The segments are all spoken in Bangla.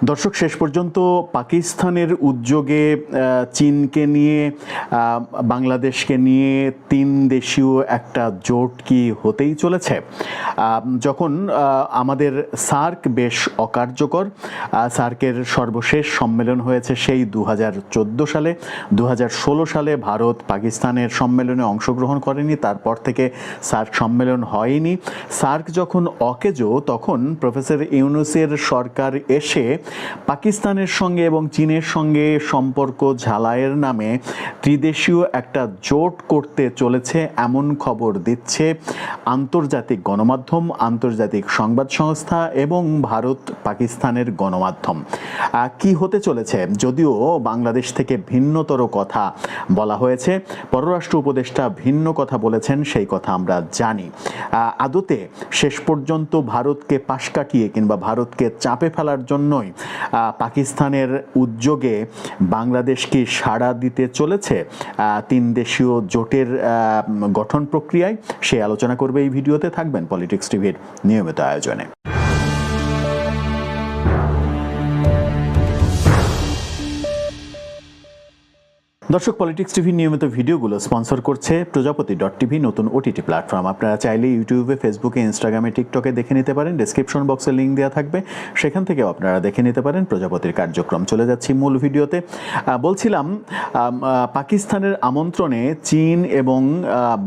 দর্শক, শেষ পর্যন্ত পাকিস্তানের উদ্যোগে চীনকে নিয়ে বাংলাদেশকে নিয়ে তিন দেশীয় একটা জোট কি হতেই চলেছে? যখন আমাদের সার্ক বেশ অকার্যকর, সার্কের সর্বশেষ সম্মেলন হয়েছে সেই 2014 সালে, 2016 সালে ভারত পাকিস্তানের সম্মেলনে অংশগ্রহণ করেনি, তারপর থেকে সার্ক সম্মেলন হয়নি। সার্ক যখন অকেজো, তখন প্রফেসর ইউনূসের সরকার এসে পাকিস্তানের সঙ্গে এবং চীনের সঙ্গে সম্পর্ক ঝালাইয়ের নামে ত্রিদেশীয় একটা জোট করতে চলেছে এমন খবর দিচ্ছে আন্তর্জাতিক গণমাধ্যম, আন্তর্জাতিক সংবাদ সংস্থা এবং ভারত পাকিস্তানের গণমাধ্যম। কি হতে চলেছে? যদিও বাংলাদেশ থেকে ভিন্নতর কথা বলা হয়েছে, পররাষ্ট্র উপদেষ্টা ভিন্ন কথা বলেছেন, সেই কথা আমরা জানি। আদতে শেষ পর্যন্ত ভারতকে পাশ কাটিয়ে কিংবা ভারতকে চাপে ফেলার জন্যই পাকিস্তানের উদ্যোগে বাংলাদেশ কি সাড়া দিতে চলেছে তিন দেশীয় জোটের গঠন প্রক্রিয়ায়? সে আলোচনা করবে এই ভিডিওতে। থাকবেন পলিটিক্স টিভির নিয়মিত আয়োজনে। দর্শক, পলিটিক্স টিভি নিয়মিত ভিডিওগুলো স্পন্সর করছে প্রজাপতি.টিভি, নতুন ওটিটি প্ল্যাটফর্ম। আপনারা চাইলে ইউটিউবে, ফেসবুকে, ইনস্টাগ্রামে, টিকটকে দেখে নিতে পারেন। ডেসক্রিপশন বক্সে লিঙ্ক দেওয়া থাকবে, সেখান থেকেও আপনারা দেখে নিতে পারেন প্রজাপতির কার্যক্রম। চলে যাচ্ছি মূল ভিডিওতে। বলছিলাম, পাকিস্তানের আমন্ত্রণে চীন এবং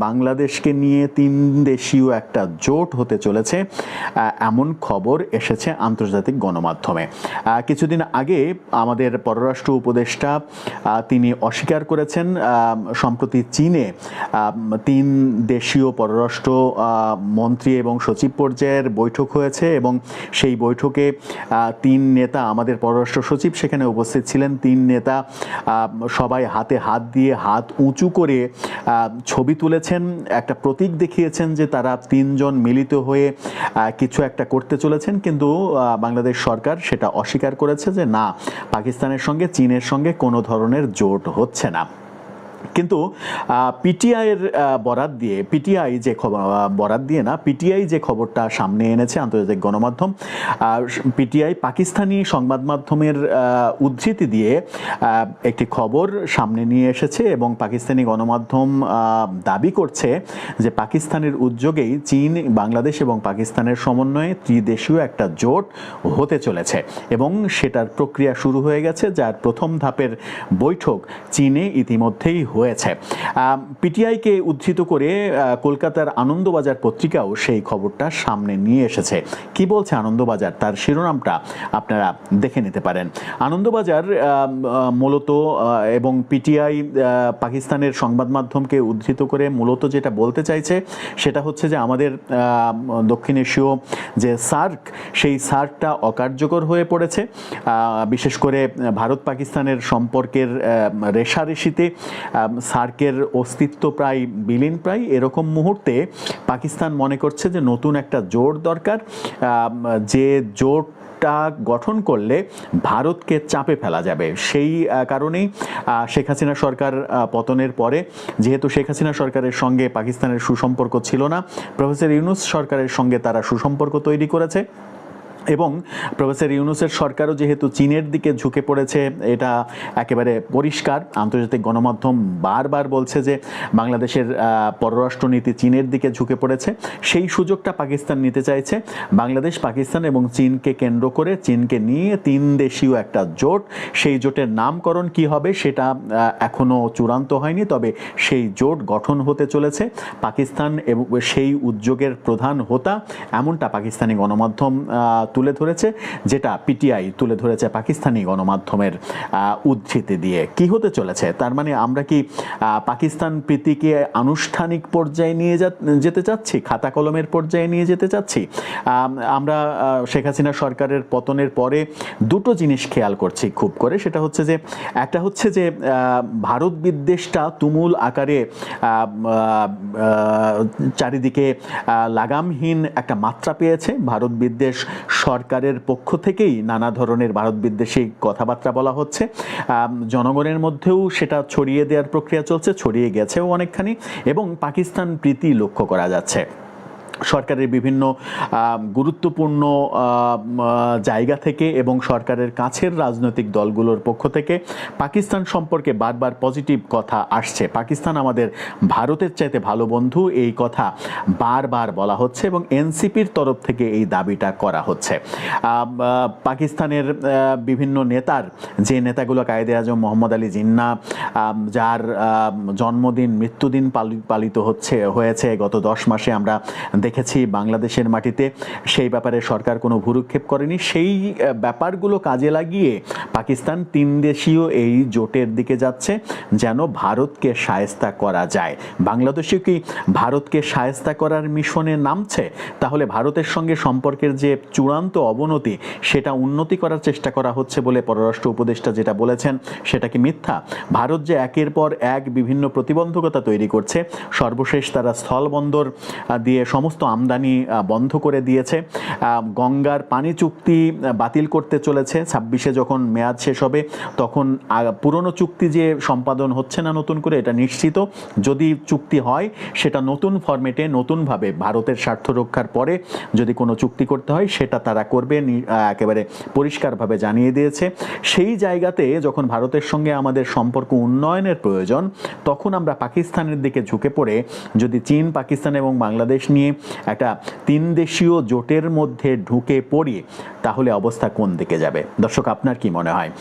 বাংলাদেশকে নিয়ে তিন দেশীয় একটা জোট হতে চলেছে এমন খবর এসেছে আন্তর্জাতিক গণমাধ্যমে। কিছুদিন আগে আমাদের পররাষ্ট্র উপদেষ্টা তিনি অস্বীকার করেছেন সম্প্রতি চীনে তিন দেশীয় পররাষ্ট্র মন্ত্রী এবং সচিব পর্যায়ের বৈঠক হয়েছে এবং সেই বৈঠকে তিন নেতা, আমাদের পররাষ্ট্র সচিব সেখানে উপস্থিত ছিলেন, তিন নেতা সবাই হাতে হাত দিয়ে হাত উঁচু করে ছবি তুলেছেন, একটা প্রতীক দেখিয়েছেন যে তারা তিনজন মিলিত হয়ে কিছু একটা করতে চলেছেন। কিন্তু বাংলাদেশ সরকার সেটা অস্বীকার করেছে যে না, পাকিস্তানের সঙ্গে চীনের সঙ্গে কোনো ধরনের জোট হচ্ছে না। কিন্তু পিটিআইয়ের বরাত দিয়ে, পিটিআই যে পিটিআই যে খবরটা সামনে এনেছে আন্তর্জাতিক গণমাধ্যম, পিটিআই পাকিস্তানি সংবাদ মাধ্যমের উদ্ধৃতি দিয়ে একটি খবর সামনে নিয়ে এসেছে এবং পাকিস্তানি গণমাধ্যম দাবি করছে যে পাকিস্তানের উদ্যোগেই চীন, বাংলাদেশ এবং পাকিস্তানের সমন্বয়ে ত্রিদেশীয় একটা জোট হতে চলেছে এবং সেটার প্রক্রিয়া শুরু হয়ে গেছে, যার প্রথম ধাপের বৈঠক চীনে ইতিমধ্যেই হয়েছে। পিটিআইকে উদ্ধৃত করে কলকাতার আনন্দবাজার পত্রিকাও সেই খবরটা সামনে নিয়ে এসেছে। কি বলছে আনন্দবাজার, তার শিরোনামটা আপনারা দেখে নিতে পারেন। আনন্দবাজার মূলত এবং পিটিআই পাকিস্তানের সংবাদ মাধ্যমকে উদ্ধৃত করে মূলত যেটা বলতে চাইছে সেটা হচ্ছে যে আমাদের দক্ষিণ এশীয় যে সার্ক, সেই সার্কটা অকার্যকর হয়ে পড়েছে। বিশেষ করে ভারত পাকিস্তানের সম্পর্কের রেশারেশিতে সার্কের অস্তিত্ব প্রায় বিলীন, প্রায় এরকম মুহূর্তে পাকিস্তান মনে করছে যে নতুন একটা জোট দরকার, যে জোট গঠন করলে ভারতকে চাপে ফেলা যাবে। সেই কারণেই শেখ হাসিনা সরকার পতনের পরে, যেহেতু শেখ হাসিনা সরকারের সঙ্গে পাকিস্তানের সুসম্পর্ক ছিল না, প্রফেসর ইউনূস সরকারের সঙ্গে তারা সুসম্পর্ক তৈরি করেছে এবং প্রফেসর ইউনূসের সরকারও যেহেতু চীনের দিকে ঝুঁকে পড়েছে, এটা একেবারে পরিষ্কার। আন্তর্জাতিক গণমাধ্যম বারবার বলছে যে বাংলাদেশের পররাষ্ট্রনীতি চীনের দিকে ঝুঁকে পড়েছে। সেই সুযোগটা পাকিস্তান নিতে চাইছে। বাংলাদেশ, পাকিস্তান এবং চীনকে কেন্দ্র করে, চীনকে নিয়ে তিন দেশীয় একটা জোট, সেই জোটের নামকরণ কি হবে সেটা এখনও চূড়ান্ত হয়নি, তবে সেই জোট গঠন হতে চলেছে। পাকিস্তান এবং সেই উদ্যোগের প্রধান হোতা, এমনটা পাকিস্তানি গণমাধ্যম তুলে ধরেছে, যেটা পিটিআই তুলে ধরেছে পাকিস্তানি গণমাধ্যমের উদ্ধৃতি দিয়ে। কি হতে চলেছে? তার মানে আমরা কি পাকিস্তান প্রীতিকে আনুষ্ঠানিক পর্যায়ে নিয়ে যেতে চাচ্ছি, খাতা কলমের পর্যায়ে নিয়ে যেতে চাচ্ছি? আমরা শেখ হাসিনা সরকারের পতনের পরে দুটো জিনিস খেয়াল করছি খুব করে, সেটা হচ্ছে যে একটা হচ্ছে যে ভারত বিদ্বেষটা তুমুল আকারে চারিদিকে লাগামহীন একটা মাত্রা পেয়েছে। ভারত বিদ্বেষ সরকারের পক্ষ থেকেই নানা ধরনের ভারত বিদ্বেষী কথাবার্তা বলা হচ্ছে, জনগণের মধ্যেও সেটা ছড়িয়ে দেওয়ার প্রক্রিয়া চলছে, ছড়িয়ে গেছেও অনেকখানি, এবং পাকিস্তান প্রীতি লক্ষ্য করা যাচ্ছে। সরকারের বিভিন্ন গুরুত্বপূর্ণ জায়গা থেকে এবং সরকারের কাছের রাজনৈতিক দলগুলোর পক্ষ থেকে পাকিস্তান সম্পর্কে বারবার পজিটিভ কথা আসছে। পাকিস্তান আমাদের ভারতের চাইতে ভালো বন্ধু, এই কথা বারবার বলা হচ্ছে এবং এনসিপির তরফ থেকে এই দাবিটা করা হচ্ছে। পাকিস্তানের বিভিন্ন নেতার, যে নেতাগুলো কায়েদে আজম মোহাম্মদ আলী জিন্নাহ, যার জন্মদিন মৃত্যুদিন পালিত হয়েছে গত 10 মাসে আমরা দেখেছি বাংলাদেশের মাটিতে, সেই ব্যাপারে সরকার কোনো ভ্রুক্ষেপ করেনি। সেই ব্যাপারগুলো কাজে লাগিয়ে পাকিস্তান 3 দেশীয় এই জোটের দিকে যাচ্ছে যেন ভারতকে শায়েস্তা করা যায়। বাংলাদেশও কি ভারতকে শায়েস্তা করার মিশনে নামছে? তাহলে ভারতের সঙ্গে সম্পর্কের যে চূড়ান্ত অবনতি, সেটা উন্নতি করার চেষ্টা করা হচ্ছে বলে পররাষ্ট্র উপদেষ্টা যেটা বলেছেন সেটা কি মিথ্যা? ভারত যে একের পর এক বিভিন্ন প্রতিবন্ধকতা তৈরি করছে, সর্বশেষ তারা স্থলবন্দর দিয়ে সমস্ত আমদানি বন্ধ করে দিয়েছে, গঙ্গার পানি চুক্তি বাতিল করতে চলেছে, 26-এ যখন মেয়াদ শেষ হবে তখন পুরনো চুক্তি যে সম্পাদন হচ্ছে না নতুন করে, এটা নিশ্চিত। যদি চুক্তি হয় সেটা নতুন ফরম্যাটে নতুনভাবে ভারতের স্বার্থ রক্ষার পরে যদি কোনো চুক্তি করতে হয় সেটা তারা করবে, একেবারে পরিষ্কারভাবে জানিয়ে দিয়েছে। সেই জায়গাতে যখন ভারতের সঙ্গে আমাদের সম্পর্ক উন্নয়নের প্রয়োজন, তখন আমরা পাকিস্তানের দিকে ঝুঁকে পড়ে যদি চীন, পাকিস্তান এবং বাংলাদেশ নিয়ে একটা 3 দেশীয় জোটের মধ্যে ঢুকে পড়ি, তাহলে অবস্থা কোন দিকে যাবে? দর্শক, আপনার কি মনে হয়?